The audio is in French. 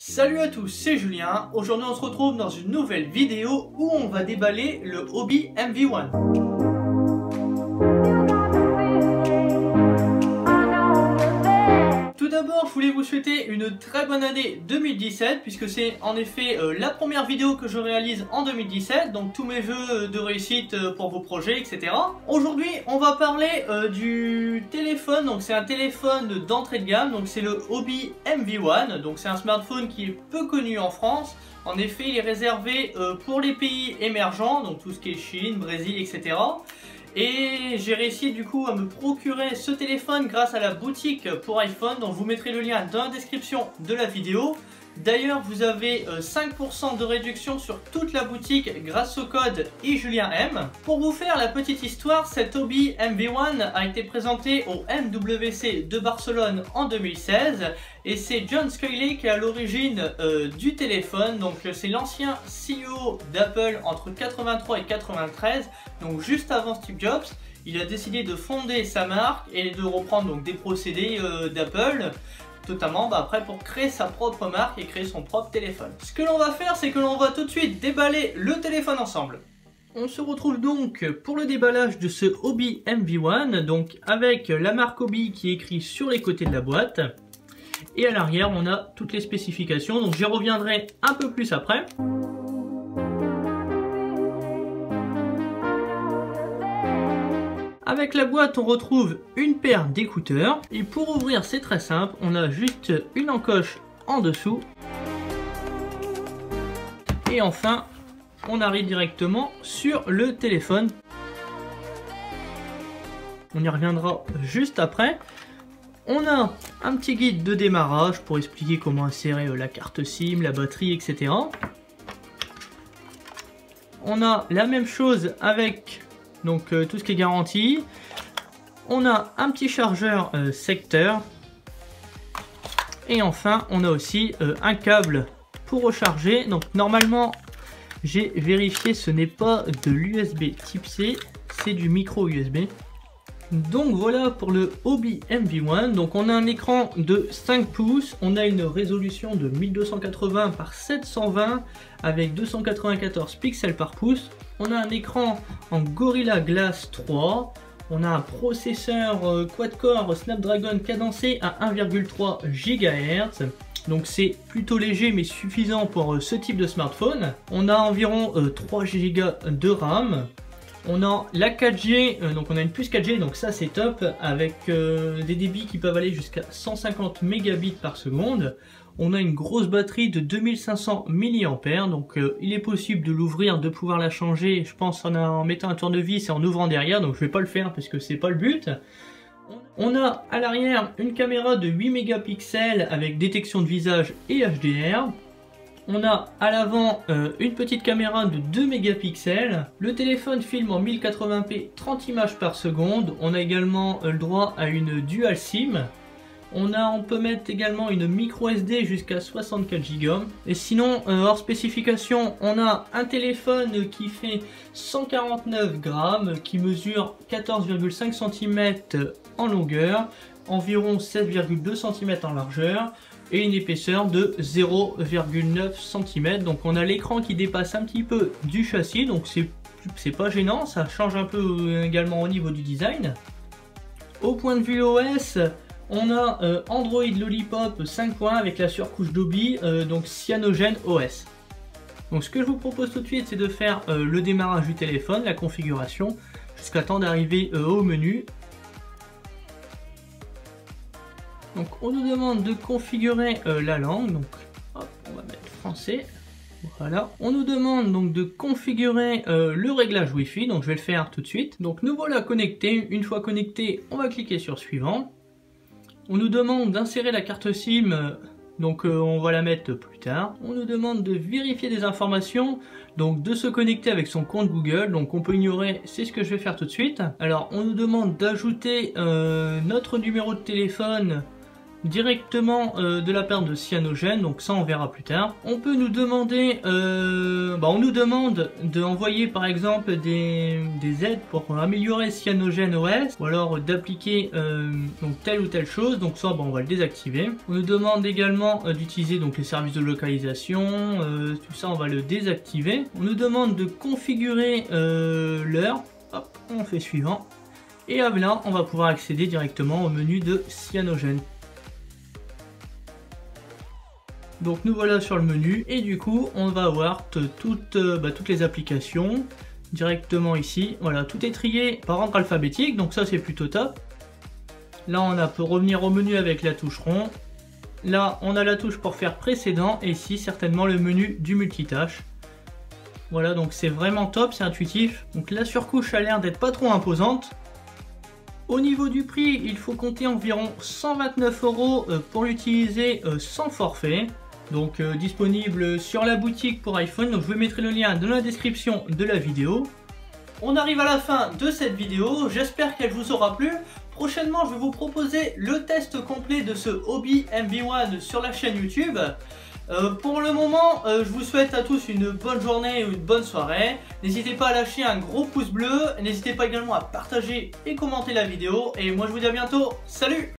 Salut à tous, c'est Julien. Aujourd'hui on se retrouve dans une nouvelle vidéo où on va déballer le Hobby MV1. Tout d'abord, je voulais vous souhaiter une très bonne année 2017 puisque c'est en effet la première vidéo que je réalise en 2017, donc tous mes vœux de réussite pour vos projets, etc. Aujourd'hui, on va parler du téléphone, donc c'est un téléphone d'entrée de gamme, donc c'est le Hobby MV1, donc c'est un smartphone qui est peu connu en France. En effet, il est réservé pour les pays émergents, donc tout ce qui est Chine, Brésil, etc. Et j'ai réussi du coup à me procurer ce téléphone grâce à la boutique pour iPhone, donc je vous mettrai le lien dans la description de la vidéo. D'ailleurs, vous avez 5% de réduction sur toute la boutique grâce au code iJulienM. Pour vous faire la petite histoire, cet Hobby MV1 a été présenté au MWC de Barcelone en 2016 et c'est John Sculley qui est à l'origine du téléphone. Donc c'est l'ancien CEO d'Apple entre 83 et 93, donc juste avant Steve Jobs. Il a décidé de fonder sa marque et de reprendre donc des procédés d'Apple, notamment après pour créer sa propre marque et créer son propre téléphone. Ce que l'on va faire, c'est que l'on va tout de suite déballer le téléphone ensemble. On se retrouve donc pour le déballage de ce Hobby MV1, donc avec la marque Hobby qui est écrite sur les côtés de la boîte. Et à l'arrière, on a toutes les spécifications, donc j'y reviendrai un peu plus après. Avec la boîte, on retrouve une paire d'écouteurs. Et pour ouvrir, c'est très simple. On a juste une encoche en dessous. Et enfin, on arrive directement sur le téléphone. On y reviendra juste après. On a un petit guide de démarrage pour expliquer comment insérer la carte SIM, la batterie, etc. On a la même chose avec donc tout ce qui est garanti. On a un petit chargeur secteur. Et enfin, on a aussi un câble pour recharger. Donc normalement, j'ai vérifié, ce n'est pas de l'USB type C, c'est du micro USB. Donc voilà pour le Hobby MV1. Donc on a un écran de 5 pouces, on a une résolution de 1280 par 720 avec 294 pixels par pouce. On a un écran en Gorilla Glass 3. On a un processeur quad-core Snapdragon cadencé à 1,3 GHz. Donc c'est plutôt léger mais suffisant pour ce type de smartphone. On a environ 3 Go de RAM. On a la 4G, donc on a une puce 4G, donc ça c'est top, avec des débits qui peuvent aller jusqu'à 150 mégabits par seconde. On a une grosse batterie de 2500 mAh, donc il est possible de l'ouvrir, de pouvoir la changer, je pense en mettant un tournevis et en ouvrant derrière, donc je vais pas le faire parce que c'est pas le but. On a à l'arrière une caméra de 8 mégapixels avec détection de visage et HDR. On a à l'avant une petite caméra de 2 mégapixels. Le téléphone filme en 1080p 30 images par seconde. On a également le droit à une dual SIM. On peut mettre également une micro SD jusqu'à 64 Go. Et sinon, hors spécification, on a un téléphone qui fait 149 grammes, qui mesure 14,5 cm en longueur, environ 16,2 cm en largeur, et une épaisseur de 0,9 cm. Donc on a l'écran qui dépasse un petit peu du châssis, donc c'est pas gênant, ça change un peu également au niveau du design. Au point de vue OS, on a Android Lollipop 5.1 avec la surcouche Dobby, donc Cyanogen OS. Donc ce que je vous propose tout de suite, c'est de faire le démarrage du téléphone, la configuration, jusqu'à temps d'arriver au menu. Donc on nous demande de configurer la langue, donc hop, on va mettre français, voilà. On nous demande donc de configurer le réglage Wi-Fi, donc je vais le faire tout de suite. Donc nous voilà connectés, une fois connectés, on va cliquer sur suivant. On nous demande d'insérer la carte SIM, donc on va la mettre plus tard. On nous demande de vérifier des informations, donc de se connecter avec son compte Google, donc on peut ignorer, c'est ce que je vais faire tout de suite. Alors on nous demande d'ajouter notre numéro de téléphone directement de la part de Cyanogen, donc ça on verra plus tard. On peut nous demander, on nous demande d'envoyer par exemple des aides pour améliorer Cyanogen OS, ou alors d'appliquer donc telle ou telle chose, donc ça on va le désactiver. On nous demande également d'utiliser donc les services de localisation, tout ça on va le désactiver. On nous demande de configurer l'heure, hop, on fait suivant. Et là, on va pouvoir accéder directement au menu de Cyanogen. Donc nous voilà sur le menu et du coup on va avoir toutes les applications directement ici. Voilà, tout est trié par ordre alphabétique, donc ça c'est plutôt top. Là on peut revenir au menu avec la touche rond. Là on a la touche pour faire précédent et ici certainement le menu du multitâche. Voilà, donc c'est vraiment top, c'est intuitif. Donc la surcouche a l'air d'être pas trop imposante. Au niveau du prix, il faut compter environ 129 € pour l'utiliser sans forfait. Donc disponible sur la boutique pour iPhone. Donc je vous mettrai le lien dans la description de la vidéo. On arrive à la fin de cette vidéo. J'espère qu'elle vous aura plu. Prochainement, je vais vous proposer le test complet de ce Hobby MV1 sur la chaîne YouTube. Pour le moment, je vous souhaite à tous une bonne journée ou une bonne soirée. N'hésitez pas à lâcher un gros pouce bleu. N'hésitez pas également à partager et commenter la vidéo. Et moi, je vous dis à bientôt. Salut!